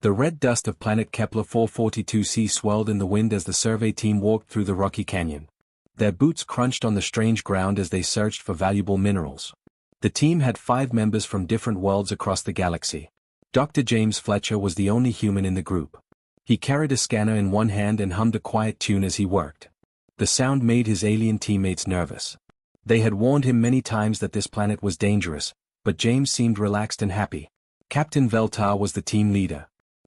The red dust of planet Kepler 442c swirled in the wind as the survey team walked through the rocky canyon. Their boots crunched on the strange ground as they searched for valuable minerals. The team had 5 members from different worlds across the galaxy. Dr. James Fletcher was the only human in the group. He carried a scanner in one hand and hummed a quiet tune as he worked. The sound made his alien teammates nervous. They had warned him many times that this planet was dangerous, but James seemed relaxed and happy. Captain Veltar was the team leader.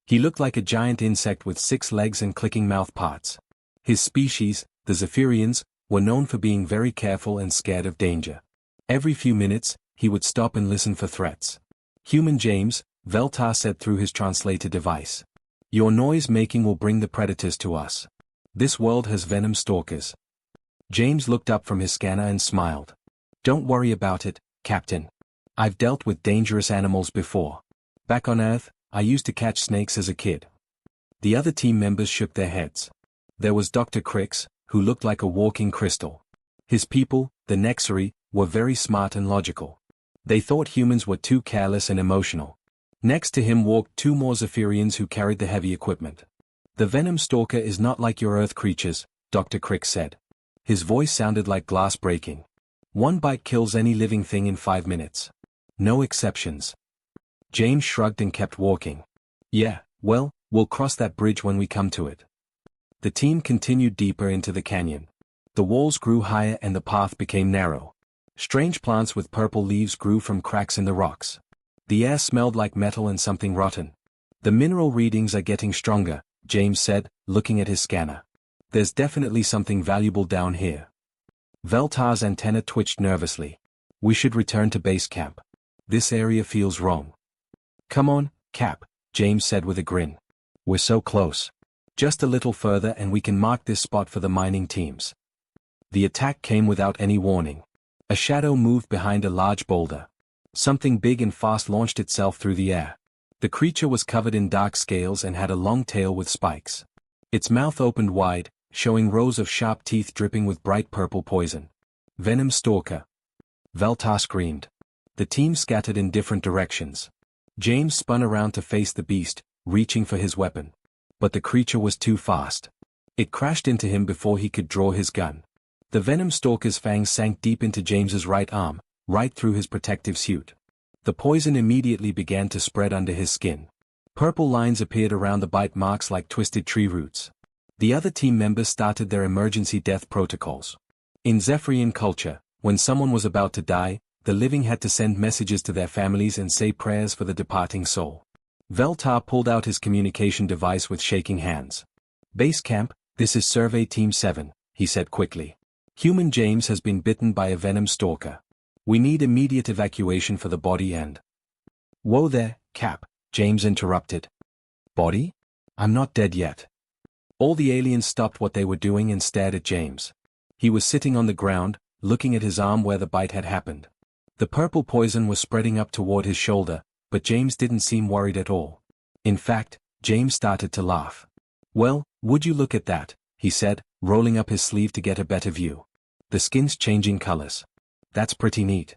He looked like a giant insect with 6 legs and clicking mouth parts. His species, the Zephyrians, were known for being very careful and scared of danger. Every few minutes, he would stop and listen for threats. "Human James," Veltar said through his translator device. "Your noise making will bring the predators to us. This world has venom stalkers." James looked up from his scanner and smiled. "Don't worry about it, Captain. I've dealt with dangerous animals before. Back on Earth, I used to catch snakes as a kid." The other team members shook their heads. There was Dr. Crix, who looked like a walking crystal. His people, the Nexari, were very smart and logical. They thought humans were too careless and emotional. Next to him walked 2 more Zephyrians who carried the heavy equipment. "The venom stalker is not like your Earth creatures," Dr. Crix said. His voice sounded like glass breaking. "One bite kills any living thing in 5 minutes. No exceptions." James shrugged and kept walking. "Yeah, well, we'll cross that bridge when we come to it." The team continued deeper into the canyon. The walls grew higher and the path became narrow. Strange plants with purple leaves grew from cracks in the rocks. The air smelled like metal and something rotten. "The mineral readings are getting stronger," James said, looking at his scanner. "There's definitely something valuable down here." Veltar's antenna twitched nervously. "We should return to base camp. This area feels wrong." "Come on, Cap," James said with a grin. "We're so close. Just a little further and we can mark this spot for the mining teams." The attack came without any warning. A shadow moved behind a large boulder. Something big and fast launched itself through the air. The creature was covered in dark scales and had a long tail with spikes. Its mouth opened wide, showing rows of sharp teeth dripping with bright purple poison. "Venom stalker!" Veltar screamed. The team scattered in different directions. James spun around to face the beast, reaching for his weapon. But the creature was too fast. It crashed into him before he could draw his gun. The venom stalker's fangs sank deep into James's right arm, right through his protective suit. The poison immediately began to spread under his skin. Purple lines appeared around the bite marks like twisted tree roots. The other team members started their emergency death protocols. In Zephyrian culture, when someone was about to die, the living had to send messages to their families and say prayers for the departing soul. Veltar pulled out his communication device with shaking hands. "Base camp, this is Survey Team 7, he said quickly. "Human James has been bitten by a venom stalker. We need immediate evacuation for the body and—" "Whoa there, Cap," James interrupted. "Body? I'm not dead yet." All the aliens stopped what they were doing and stared at James. He was sitting on the ground, looking at his arm where the bite had happened. The purple poison was spreading up toward his shoulder, but James didn't seem worried at all. In fact, James started to laugh. "Well, would you look at that," he said, rolling up his sleeve to get a better view. "The skin's changing colors. That's pretty neat."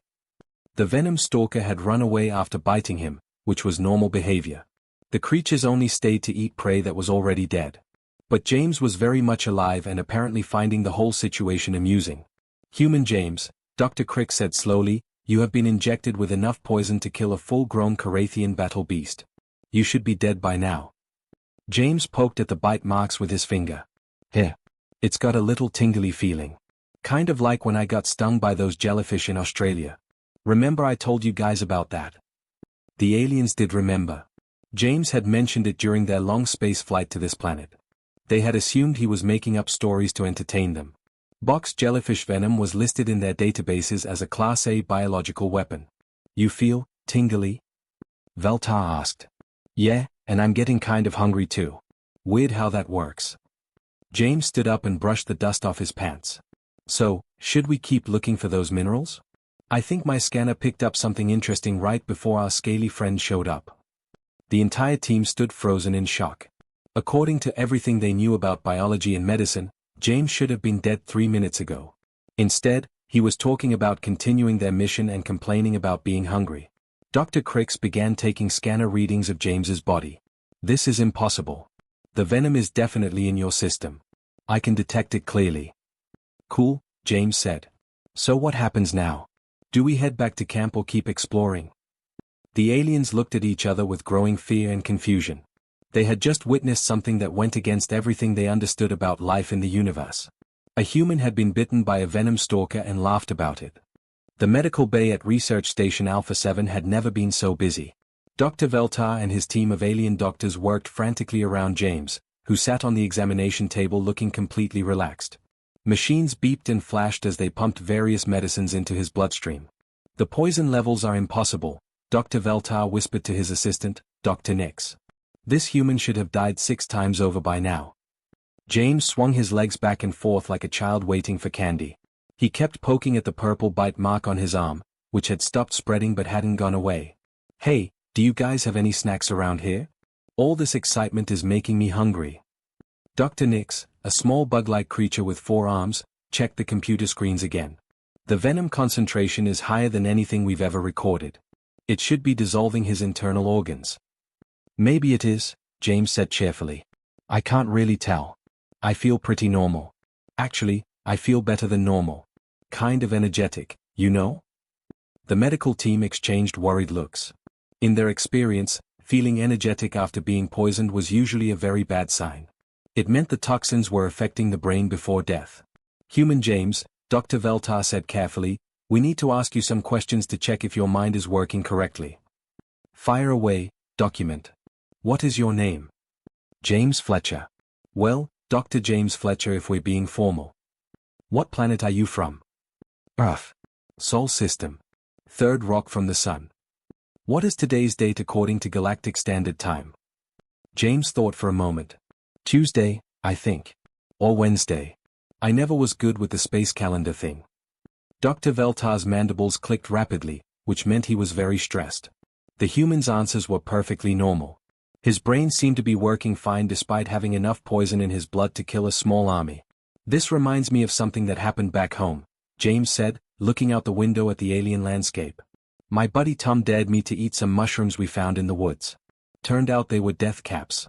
The venom stalker had run away after biting him, which was normal behavior. The creatures only stayed to eat prey that was already dead. But James was very much alive and apparently finding the whole situation amusing. "Human James," Dr. Crick said slowly, "you have been injected with enough poison to kill a full-grown Carathian battle beast. You should be dead by now." James poked at the bite marks with his finger. "Here. It's got a little tingly feeling. Kind of like when I got stung by those jellyfish in Australia. Remember I told you guys about that?" The aliens did remember. James had mentioned it during their long space flight to this planet. They had assumed he was making up stories to entertain them. Box jellyfish venom was listed in their databases as a Class A biological weapon. "You feel tingly?" Veltar asked. "Yeah, and I'm getting kind of hungry too. Weird how that works." James stood up and brushed the dust off his pants. "So, should we keep looking for those minerals? I think my scanner picked up something interesting right before our scaly friend showed up." The entire team stood frozen in shock. According to everything they knew about biology and medicine, James should have been dead 3 minutes ago. Instead, he was talking about continuing their mission and complaining about being hungry. Dr. Crix began taking scanner readings of James's body. This is impossible. The venom is definitely in your system. I can detect it clearly. Cool, James said. So what happens now? Do we head back to camp or keep exploring? The aliens looked at each other with growing fear and confusion. They had just witnessed something that went against everything they understood about life in the universe. A human had been bitten by a venom stalker and laughed about it. The medical bay at Research Station Alpha 7 had never been so busy. Dr. Veltar and his team of alien doctors worked frantically around James, who sat on the examination table looking completely relaxed. Machines beeped and flashed as they pumped various medicines into his bloodstream. The poison levels are impossible, Dr. Veltar whispered to his assistant, Dr. Nix. This human should have died 6 times over by now. James swung his legs back and forth like a child waiting for candy. He kept poking at the purple bite mark on his arm, which had stopped spreading but hadn't gone away. Hey, do you guys have any snacks around here? All this excitement is making me hungry. Dr. Nix, a small bug-like creature with 4 arms, checked the computer screens again. The venom concentration is higher than anything we've ever recorded. It should be dissolving his internal organs. Maybe it is, James said cheerfully. I can't really tell. I feel pretty normal. Actually, I feel better than normal. Kind of energetic, you know? The medical team exchanged worried looks. In their experience, feeling energetic after being poisoned was usually a very bad sign. It meant the toxins were affecting the brain before death. Human James, Dr. Veltar said carefully, we need to ask you some questions to check if your mind is working correctly. Fire away, document. What is your name? James Fletcher. Well, Dr. James Fletcher if we're being formal. What planet are you from? Earth. Sol system. Third rock from the sun. What is today's date according to Galactic Standard Time? James thought for a moment. Tuesday, I think. Or Wednesday. I never was good with the space calendar thing. Dr. Veltar's mandibles clicked rapidly, which meant he was very stressed. The human's answers were perfectly normal. His brain seemed to be working fine despite having enough poison in his blood to kill a small army. This reminds me of something that happened back home, James said, looking out the window at the alien landscape. My buddy Tom dared me to eat some mushrooms we found in the woods. Turned out they were death caps.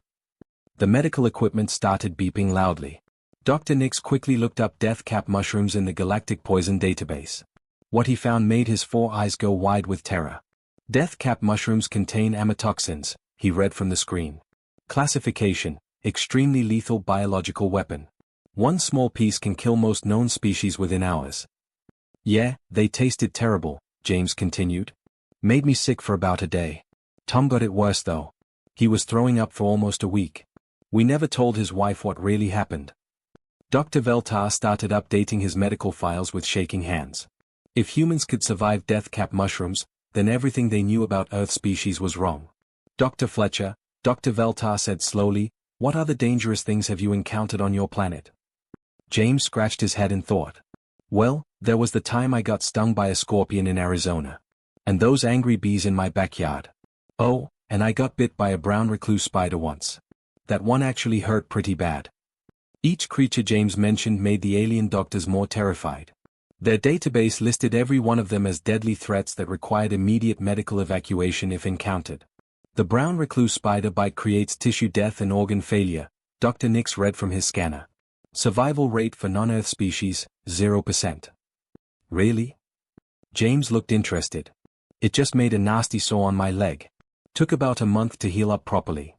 The medical equipment started beeping loudly. Dr. Nix quickly looked up death cap mushrooms in the Galactic Poison database. What he found made his 4 eyes go wide with terror. Death cap mushrooms contain amatoxins, he read from the screen. Classification, extremely lethal biological weapon. 1 small piece can kill most known species within hours. Yeah, they tasted terrible, James continued. Made me sick for about a day. Tom got it worse though. He was throwing up for almost a week. We never told his wife what really happened. Dr. Veltar started updating his medical files with shaking hands. If humans could survive death cap mushrooms, then everything they knew about Earth species was wrong. Dr. Fletcher, Dr. Veltar said slowly, what other dangerous things have you encountered on your planet? James scratched his head in thought. Well, there was the time I got stung by a scorpion in Arizona. And those angry bees in my backyard. Oh, and I got bit by a brown recluse spider once. That one actually hurt pretty bad. Each creature James mentioned made the alien doctors more terrified. Their database listed every one of them as deadly threats that required immediate medical evacuation if encountered. The brown recluse spider bite creates tissue death and organ failure, Dr. Nix read from his scanner. Survival rate for non-Earth species, 0%. Really? James looked interested. It just made a nasty sore on my leg. Took about a month to heal up properly.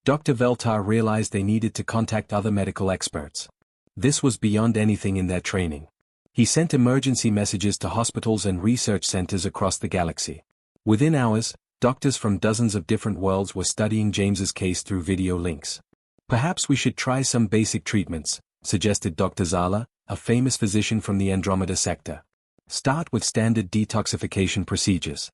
Dr. Veltar realized they needed to contact other medical experts. This was beyond anything in their training. He sent emergency messages to hospitals and research centers across the galaxy. Within hours, doctors from dozens of different worlds were studying James's case through video links. Perhaps we should try some basic treatments, suggested Dr. Zala, a famous physician from the Andromeda sector. Start with standard detoxification procedures.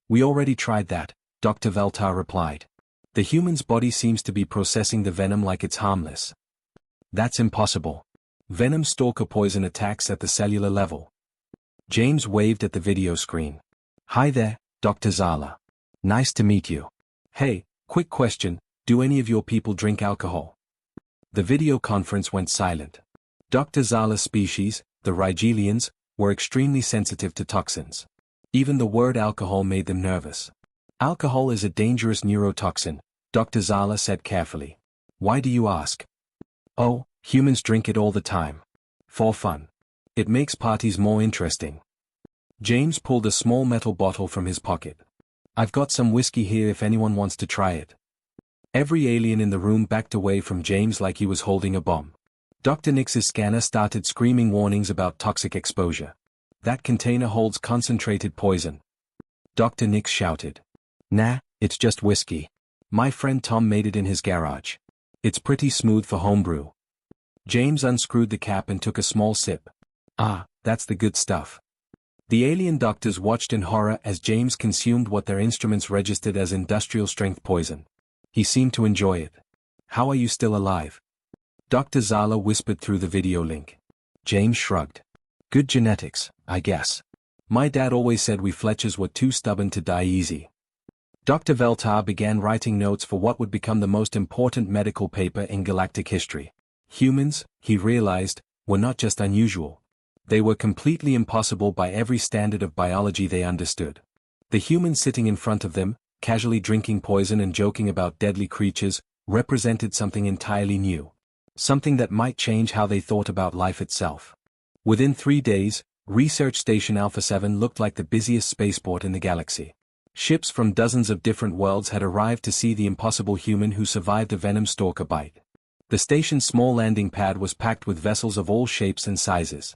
We already tried that, Dr. Veltar replied. The human's body seems to be processing the venom like it's harmless. That's impossible. Venom stalker poison attacks at the cellular level. James waved at the video screen. Hi there, Dr. Zala. Nice to meet you. Hey, quick question, do any of your people drink alcohol? The video conference went silent. Dr. Zala's species, the Rigelians, were extremely sensitive to toxins. Even the word alcohol made them nervous. Alcohol is a dangerous neurotoxin, Dr. Zala said carefully. Why do you ask? Oh, humans drink it all the time. For fun. It makes parties more interesting. James pulled a small metal bottle from his pocket. I've got some whiskey here if anyone wants to try it. Every alien in the room backed away from James like he was holding a bomb. Dr. Nix's scanner started screaming warnings about toxic exposure. That container holds concentrated poison. Dr. Nix shouted. Nah, it's just whiskey. My friend Tom made it in his garage. It's pretty smooth for homebrew. James unscrewed the cap and took a small sip. Ah, that's the good stuff. The alien doctors watched in horror as James consumed what their instruments registered as industrial-strength poison. He seemed to enjoy it. How are you still alive? Dr. Zala whispered through the video link. James shrugged. Good genetics, I guess. My dad always said we Fletchers were too stubborn to die easy. Dr. Veltar began writing notes for what would become the most important medical paper in galactic history. Humans, he realized, were not just unusual. They were completely impossible by every standard of biology they understood. The humans sitting in front of them, casually drinking poison and joking about deadly creatures, represented something entirely new. Something that might change how they thought about life itself. Within 3 days, Research Station Alpha 7 looked like the busiest spaceport in the galaxy. Ships from dozens of different worlds had arrived to see the impossible human who survived a Venom stalker bite. The station's small landing pad was packed with vessels of all shapes and sizes.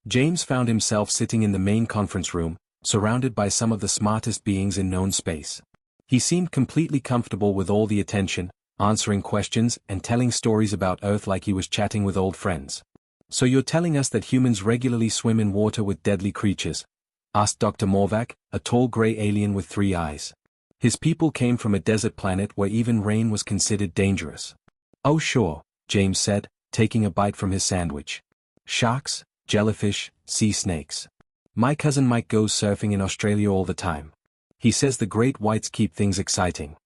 James found himself sitting in the main conference room, surrounded by some of the smartest beings in known space. He seemed completely comfortable with all the attention, answering questions and telling stories about Earth like he was chatting with old friends. So you're telling us that humans regularly swim in water with deadly creatures? Asked Dr. Morvac, a tall gray alien with 3 eyes. His people came from a desert planet where even rain was considered dangerous. Oh sure, James said, taking a bite from his sandwich. Sharks, jellyfish, sea snakes. My cousin Mike goes surfing in Australia all the time. He says the great whites keep things exciting.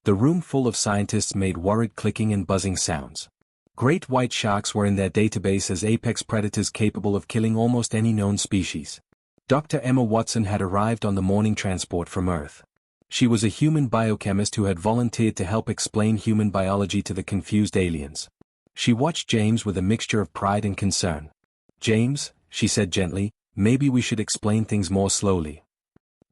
The room full of scientists made worried clicking and buzzing sounds. Great white sharks were in their database as apex predators capable of killing almost any known species. Dr. Emma Watson had arrived on the morning transport from Earth. She was a human biochemist who had volunteered to help explain human biology to the confused aliens. She watched James with a mixture of pride and concern. James, she said gently, maybe we should explain things more slowly.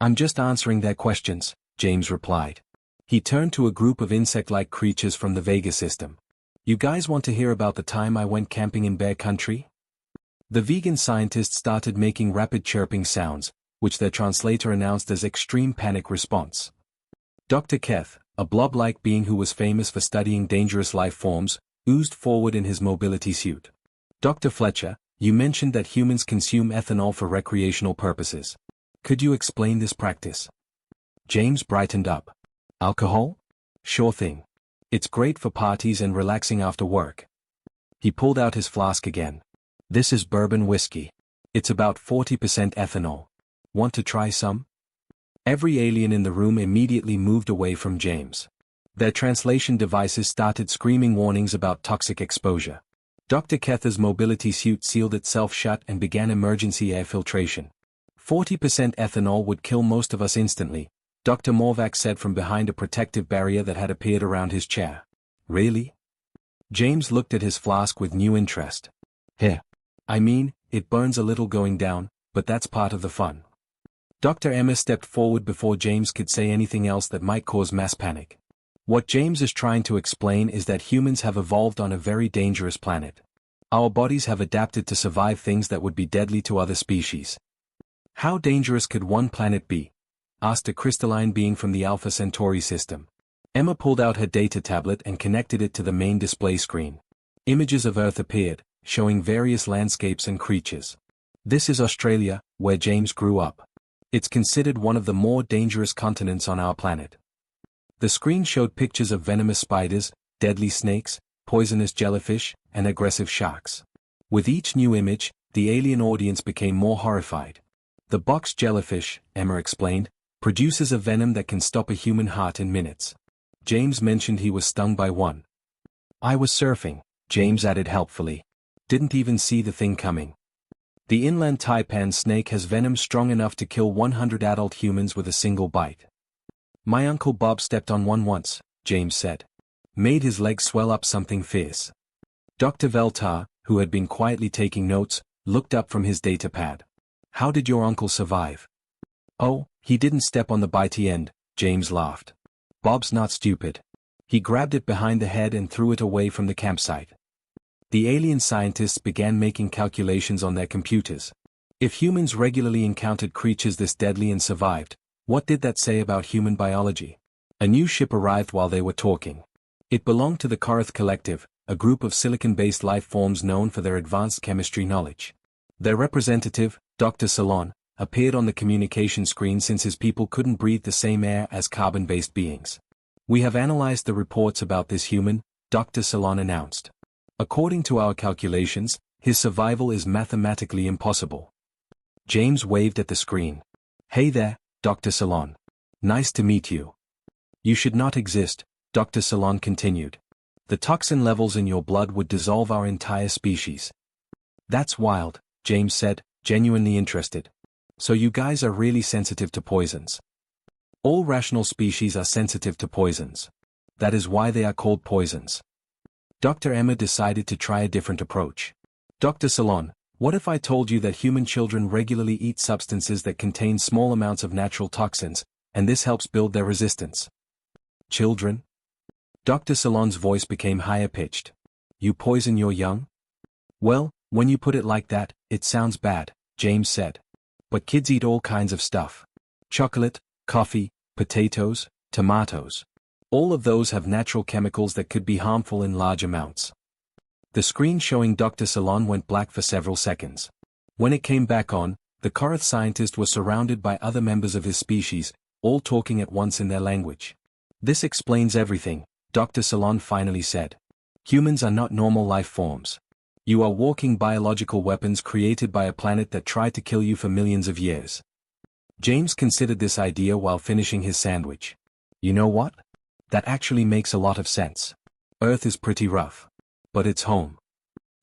I'm just answering their questions, James replied. He turned to a group of insect-like creatures from the Vega system. You guys want to hear about the time I went camping in Bear Country? The vegan scientists started making rapid chirping sounds, which their translator announced as extreme panic response. Dr. Keth, a blob-like being who was famous for studying dangerous life forms, oozed forward in his mobility suit. Dr. Fletcher, you mentioned that humans consume ethanol for recreational purposes. Could you explain this practice? James brightened up. Alcohol? Sure thing. It's great for parties and relaxing after work. He pulled out his flask again. This is bourbon whiskey. It's about 40% ethanol. Want to try some? Every alien in the room immediately moved away from James. Their translation devices started screaming warnings about toxic exposure. Dr. Kether's mobility suit sealed itself shut and began emergency air filtration. 40% ethanol would kill most of us instantly, Dr. Morvac said from behind a protective barrier that had appeared around his chair. Really? James looked at his flask with new interest. Here. I mean, it burns a little going down, but that's part of the fun. Dr. Emma stepped forward before James could say anything else that might cause mass panic. What James is trying to explain is that humans have evolved on a very dangerous planet. Our bodies have adapted to survive things that would be deadly to other species. How dangerous could one planet be? Asked a crystalline being from the Alpha Centauri system. Emma pulled out her data tablet and connected it to the main display screen. Images of Earth appeared, showing various landscapes and creatures. This is Australia, where James grew up. It's considered one of the more dangerous continents on our planet. The screen showed pictures of venomous spiders, deadly snakes, poisonous jellyfish, and aggressive sharks. With each new image, the alien audience became more horrified. The box jellyfish, Emma explained, produces a venom that can stop a human heart in minutes. James mentioned he was stung by one. I was surfing, James added helpfully. Didn't even see the thing coming. The inland taipan snake has venom strong enough to kill 100 adult humans with a single bite. My Uncle Bob stepped on one once, James said. Made his legs swell up something fierce. Dr. Veltar, who had been quietly taking notes, looked up from his datapad. How did your uncle survive? Oh, he didn't step on the bitey end, James laughed. Bob's not stupid. He grabbed it behind the head and threw it away from the campsite. The alien scientists began making calculations on their computers. If humans regularly encountered creatures this deadly and survived, what did that say about human biology? A new ship arrived while they were talking. It belonged to the Korath Collective, a group of silicon-based life forms known for their advanced chemistry knowledge. Their representative, Dr. Salon, appeared on the communication screen since his people couldn't breathe the same air as carbon-based beings. We have analyzed the reports about this human, Dr. Salon announced. According to our calculations, his survival is mathematically impossible. James waved at the screen. Hey there, Dr. Salon. Nice to meet you. You should not exist, Dr. Salon continued. The toxin levels in your blood would dissolve our entire species. That's wild, James said, genuinely interested. So you guys are really sensitive to poisons. All rational species are sensitive to poisons. That is why they are called poisons. Dr. Emma decided to try a different approach. Dr. Salon, what if I told you that human children regularly eat substances that contain small amounts of natural toxins, and this helps build their resistance? Children? Dr. Salon's voice became higher-pitched. You poison your young? Well, when you put it like that, it sounds bad, James said. But kids eat all kinds of stuff. Chocolate, coffee, potatoes, tomatoes. All of those have natural chemicals that could be harmful in large amounts. The screen showing Dr. Salon went black for several seconds. When it came back on, the Korath scientist was surrounded by other members of his species, all talking at once in their language. This explains everything, Dr. Salon finally said. Humans are not normal life forms. You are walking biological weapons created by a planet that tried to kill you for millions of years. James considered this idea while finishing his sandwich. You know what? That actually makes a lot of sense. Earth is pretty rough. But it's home.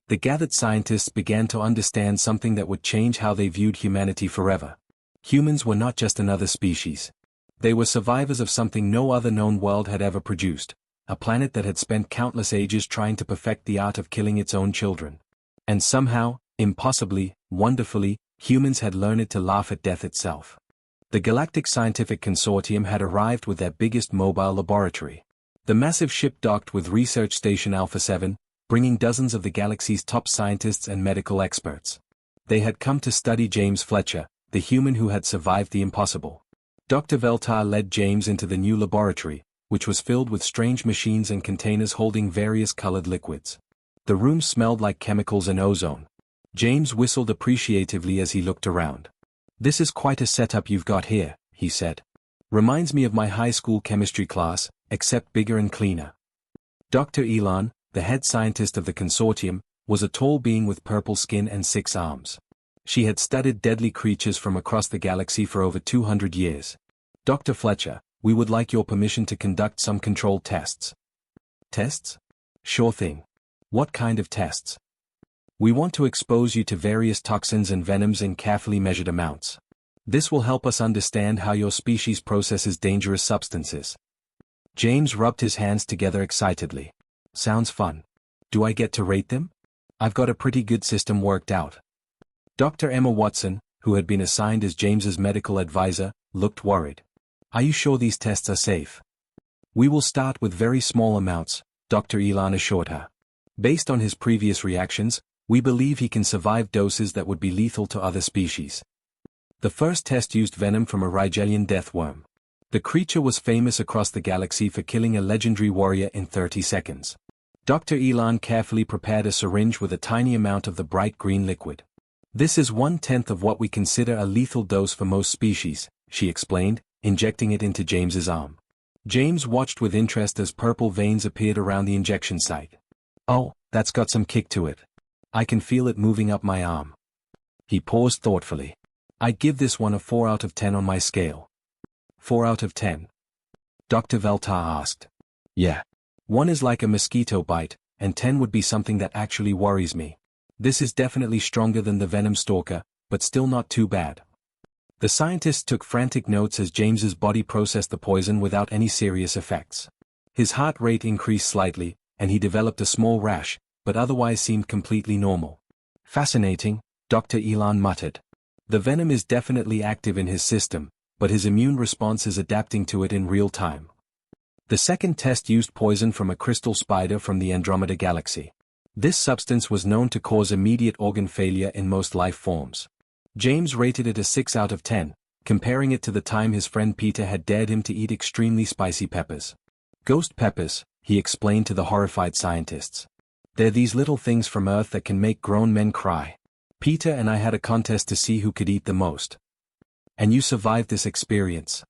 The gathered scientists began to understand something that would change how they viewed humanity forever. Humans were not just another species. They were survivors of something no other known world had ever produced, a planet that had spent countless ages trying to perfect the art of killing its own children. And somehow, impossibly, wonderfully, humans had learned to laugh at death itself. The Galactic Scientific Consortium had arrived with their biggest mobile laboratory. The massive ship docked with Research Station Alpha 7, bringing dozens of the galaxy's top scientists and medical experts. They had come to study James Fletcher, the human who had survived the impossible. Dr. Veltar led James into the new laboratory, which was filled with strange machines and containers holding various colored liquids. The room smelled like chemicals and ozone. James whistled appreciatively as he looked around. This is quite a setup you've got here, he said. Reminds me of my high school chemistry class, except bigger and cleaner. Dr. Elon, the head scientist of the consortium, was a tall being with purple skin and 6 arms. She had studied deadly creatures from across the galaxy for over 200 years. Dr. Fletcher, we would like your permission to conduct some controlled tests. Tests? Sure thing. What kind of tests? We want to expose you to various toxins and venoms in carefully measured amounts. This will help us understand how your species processes dangerous substances. James rubbed his hands together excitedly. Sounds fun. Do I get to rate them? I've got a pretty good system worked out. Dr. Emma Watson, who had been assigned as James's medical advisor, looked worried. Are you sure these tests are safe? We will start with very small amounts, Dr. Elon assured her. Based on his previous reactions, we believe he can survive doses that would be lethal to other species. The first test used venom from a Rigelian deathworm. The creature was famous across the galaxy for killing a legendary warrior in 30 seconds. Dr. Elon carefully prepared a syringe with a tiny amount of the bright green liquid. This is 1/10 of what we consider a lethal dose for most species, she explained, injecting it into James's arm. James watched with interest as purple veins appeared around the injection site. Oh, that's got some kick to it. I can feel it moving up my arm. He paused thoughtfully. I'd give this one a 4 out of 10 on my scale. 4 out of 10? Dr. Veltar asked. Yeah. 1 is like a mosquito bite, and 10 would be something that actually worries me. This is definitely stronger than the venom stalker, but still not too bad. The scientists took frantic notes as James's body processed the poison without any serious effects. His heart rate increased slightly, and he developed a small rash, but otherwise seemed completely normal. Fascinating, Dr. Elon muttered. The venom is definitely active in his system, but his immune response is adapting to it in real time. The second test used poison from a crystal spider from the Andromeda Galaxy. This substance was known to cause immediate organ failure in most life forms. James rated it a 6 out of 10, comparing it to the time his friend Peter had dared him to eat extremely spicy peppers. Ghost peppers, he explained to the horrified scientists. They're these little things from Earth that can make grown men cry. Peter and I had a contest to see who could eat the most. And you survived this experience?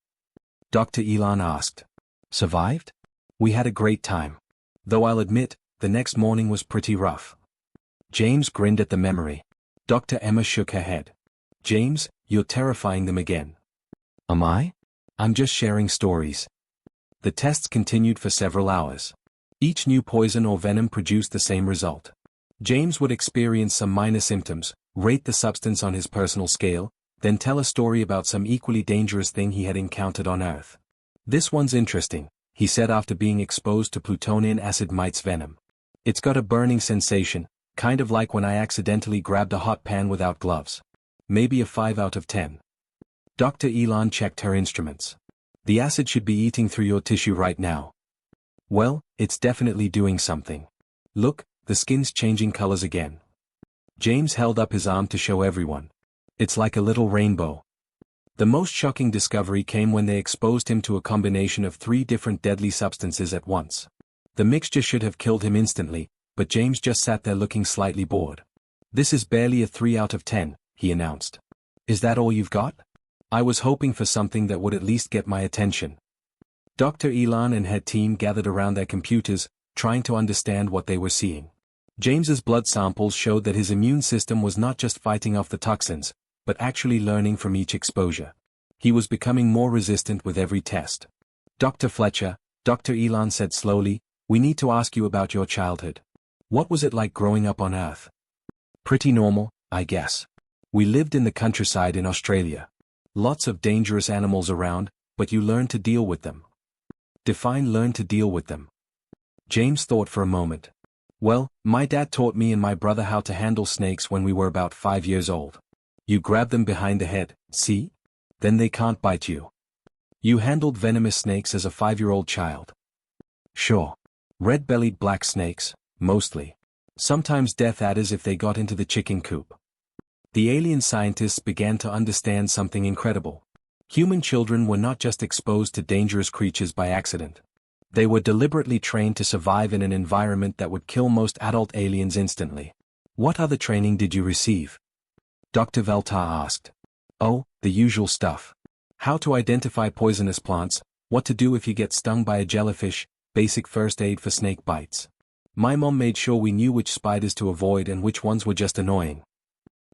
Dr. Elon asked. Survived? We had a great time. Though I'll admit, the next morning was pretty rough. James grinned at the memory. Dr. Emma shook her head. James, you're terrifying them again. Am I? I'm just sharing stories. The tests continued for several hours. Each new poison or venom produced the same result. James would experience some minor symptoms, rate the substance on his personal scale, then tell a story about some equally dangerous thing he had encountered on Earth. This one's interesting, he said after being exposed to plutonian acid mite's venom. It's got a burning sensation, kind of like when I accidentally grabbed a hot pan without gloves. Maybe a 5 out of 10. Dr. Elon checked her instruments. The acid should be eating through your tissue right now. Well, it's definitely doing something. Look, the skin's changing colors again. James held up his arm to show everyone. It's like a little rainbow. The most shocking discovery came when they exposed him to a combination of 3 different deadly substances at once. The mixture should have killed him instantly, but James just sat there looking slightly bored. This is barely a 3 out of 10, he announced. Is that all you've got? I was hoping for something that would at least get my attention. Dr. Elon and her team gathered around their computers, trying to understand what they were seeing. James's blood samples showed that his immune system was not just fighting off the toxins, but actually learning from each exposure. He was becoming more resistant with every test. Dr. Fletcher, Dr. Elon said slowly, we need to ask you about your childhood. What was it like growing up on Earth? Pretty normal, I guess. We lived in the countryside in Australia. Lots of dangerous animals around, but you learn to deal with them. Define learn to deal with them. James thought for a moment. Well, my dad taught me and my brother how to handle snakes when we were about 5 years old. You grab them behind the head, see? Then they can't bite you. You handled venomous snakes as a 5-year-old child. Sure. Red-bellied black snakes, mostly. Sometimes death adders if they got into the chicken coop. The alien scientists began to understand something incredible. Human children were not just exposed to dangerous creatures by accident. They were deliberately trained to survive in an environment that would kill most adult aliens instantly. What other training did you receive? Dr. Veltar asked. Oh, the usual stuff. How to identify poisonous plants, what to do if you get stung by a jellyfish, basic first aid for snake bites. My mom made sure we knew which spiders to avoid and which ones were just annoying.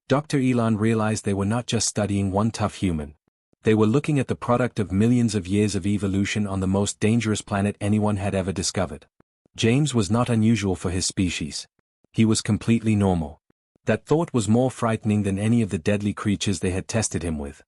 Dr. Elon realized they were not just studying one tough human. They were looking at the product of millions of years of evolution on the most dangerous planet anyone had ever discovered. James was not unusual for his species. He was completely normal. That thought was more frightening than any of the deadly creatures they had tested him with.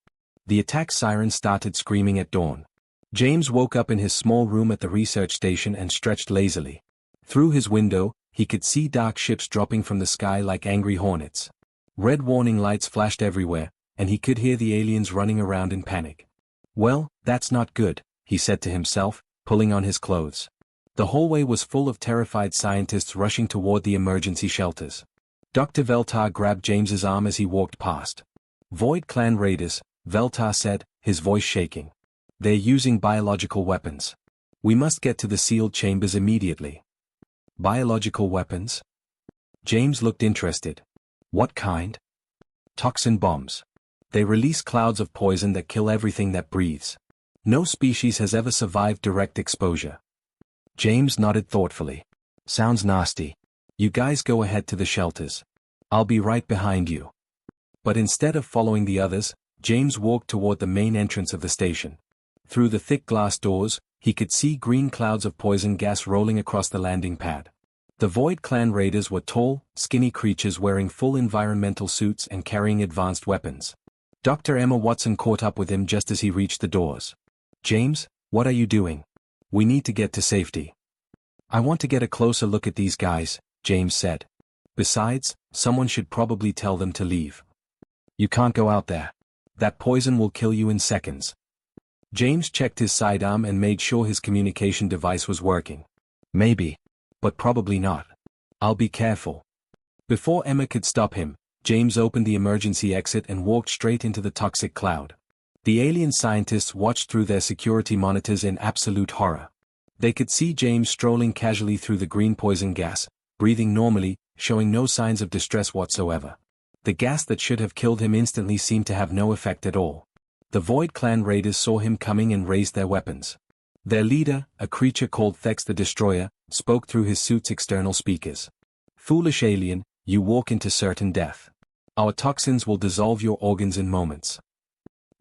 The attack siren started screaming at dawn. James woke up in his small room at the research station and stretched lazily. Through his window, he could see dark ships dropping from the sky like angry hornets. Red warning lights flashed everywhere, and he could hear the aliens running around in panic. Well, that's not good, he said to himself, pulling on his clothes. The hallway was full of terrified scientists rushing toward the emergency shelters. Dr. Veltar grabbed James's arm as he walked past. Void Clan raiders, Veltar said, his voice shaking. They're using biological weapons. We must get to the sealed chambers immediately. Biological weapons? James looked interested. What kind? Toxin bombs. They release clouds of poison that kill everything that breathes. No species has ever survived direct exposure. James nodded thoughtfully. Sounds nasty. You guys go ahead to the shelters. I'll be right behind you. But instead of following the others, James walked toward the main entrance of the station. Through the thick glass doors, he could see green clouds of poison gas rolling across the landing pad. The Void Clan raiders were tall, skinny creatures wearing full environmental suits and carrying advanced weapons. Dr. Emma Watson caught up with him just as he reached the doors. James, what are you doing? We need to get to safety. I want to get a closer look at these guys, James said. Besides, someone should probably tell them to leave. You can't go out there. That poison will kill you in seconds. James checked his sidearm and made sure his communication device was working. Maybe. But probably not. I'll be careful. Before Emma could stop him, James opened the emergency exit and walked straight into the toxic cloud. The alien scientists watched through their security monitors in absolute horror. They could see James strolling casually through the green poison gas, breathing normally, showing no signs of distress whatsoever. The gas that should have killed him instantly seemed to have no effect at all. The Void Clan raiders saw him coming and raised their weapons. Their leader, a creature called Thex the Destroyer, spoke through his suit's external speakers. Foolish alien, you walk into certain death. Our toxins will dissolve your organs in moments.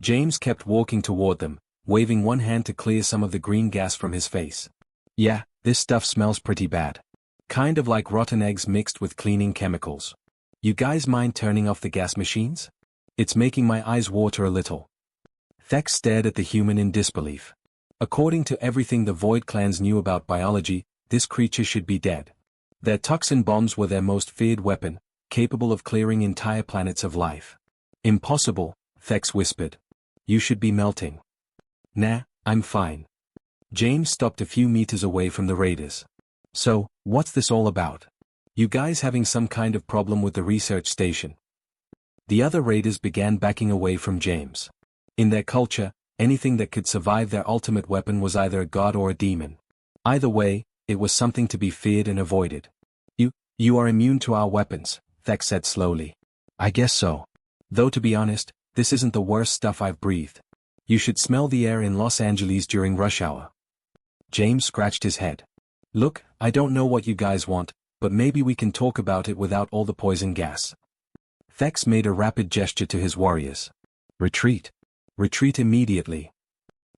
James kept walking toward them, waving one hand to clear some of the green gas from his face. Yeah, this stuff smells pretty bad. Kind of like rotten eggs mixed with cleaning chemicals. You guys mind turning off the gas machines? It's making my eyes water a little. Thex stared at the human in disbelief. According to everything the Void Clans knew about biology, this creature should be dead. Their toxin bombs were their most feared weapon, capable of clearing entire planets of life. Impossible, Thex whispered. You should be melting. Nah, I'm fine. James stopped a few meters away from the raiders. So, what's this all about? You guys having some kind of problem with the research station? The other raiders began backing away from James. In their culture, anything that could survive their ultimate weapon was either a god or a demon. Either way, it was something to be feared and avoided. You are immune to our weapons, Thex said slowly. I guess so. Though to be honest, this isn't the worst stuff I've breathed. You should smell the air in Los Angeles during rush hour. James scratched his head. Look, I don't know what you guys want, but maybe we can talk about it without all the poison gas. Thex made a rapid gesture to his warriors. Retreat. Retreat immediately.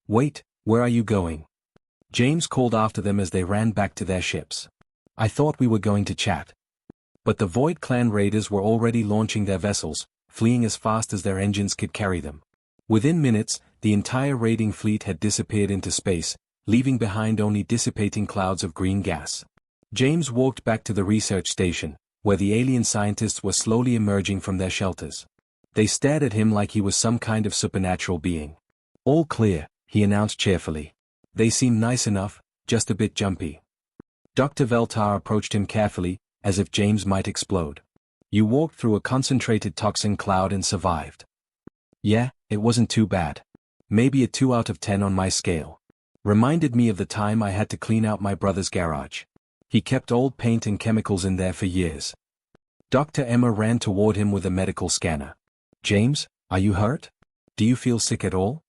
Wait, where are you going? James called after them as they ran back to their ships. I thought we were going to chat. But the Void Clan raiders were already launching their vessels, fleeing as fast as their engines could carry them. Within minutes, the entire raiding fleet had disappeared into space, leaving behind only dissipating clouds of green gas. James walked back to the research station, where the alien scientists were slowly emerging from their shelters. They stared at him like he was some kind of supernatural being. All clear, he announced cheerfully. They seem nice enough, just a bit jumpy. Dr. Veltar approached him carefully, as if James might explode. You walked through a concentrated toxin cloud and survived. Yeah, it wasn't too bad. Maybe a 2 out of 10 on my scale. Reminded me of the time I had to clean out my brother's garage. He kept old paint and chemicals in there for years. Dr. Emma ran toward him with a medical scanner. James, are you hurt? Do you feel sick at all?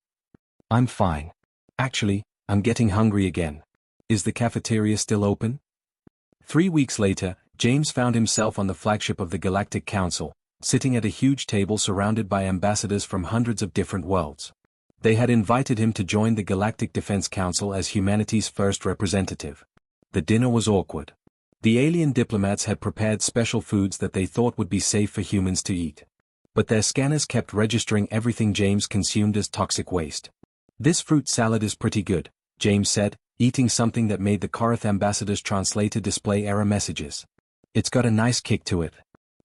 I'm fine. Actually, I'm getting hungry again. Is the cafeteria still open? 3 weeks later, James found himself on the flagship of the Galactic Council, sitting at a huge table surrounded by ambassadors from hundreds of different worlds. They had invited him to join the Galactic Defense Council as humanity's first representative. The dinner was awkward. The alien diplomats had prepared special foods that they thought would be safe for humans to eat. But their scanners kept registering everything James consumed as toxic waste. This fruit salad is pretty good, James said, eating something that made the Korath ambassador's translator display error messages. It's got a nice kick to it.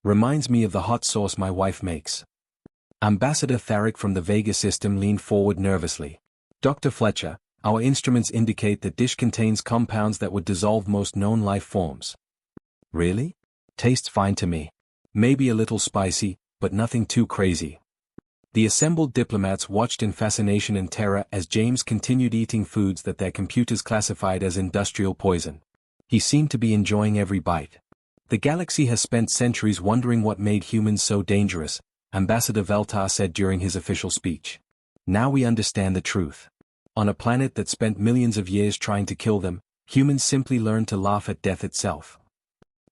Reminds me of the hot sauce my wife makes. Ambassador Tharic from the Vega system leaned forward nervously. Dr. Fletcher, our instruments indicate that dish contains compounds that would dissolve most known life forms. Really? Tastes fine to me. Maybe a little spicy, but nothing too crazy. The assembled diplomats watched in fascination and terror as James continued eating foods that their computers classified as industrial poison. He seemed to be enjoying every bite. The galaxy has spent centuries wondering what made humans so dangerous, Ambassador Veltar said during his official speech. Now we understand the truth. On a planet that spent millions of years trying to kill them, humans simply learned to laugh at death itself.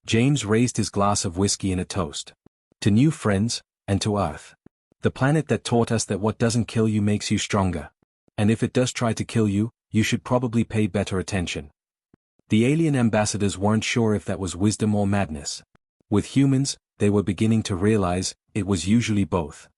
James raised his glass of whiskey in a toast. To new friends, and to Earth. The planet that taught us that what doesn't kill you makes you stronger. And if it does try to kill you, you should probably pay better attention. The alien ambassadors weren't sure if that was wisdom or madness. With humans, they were beginning to realize, it was usually both.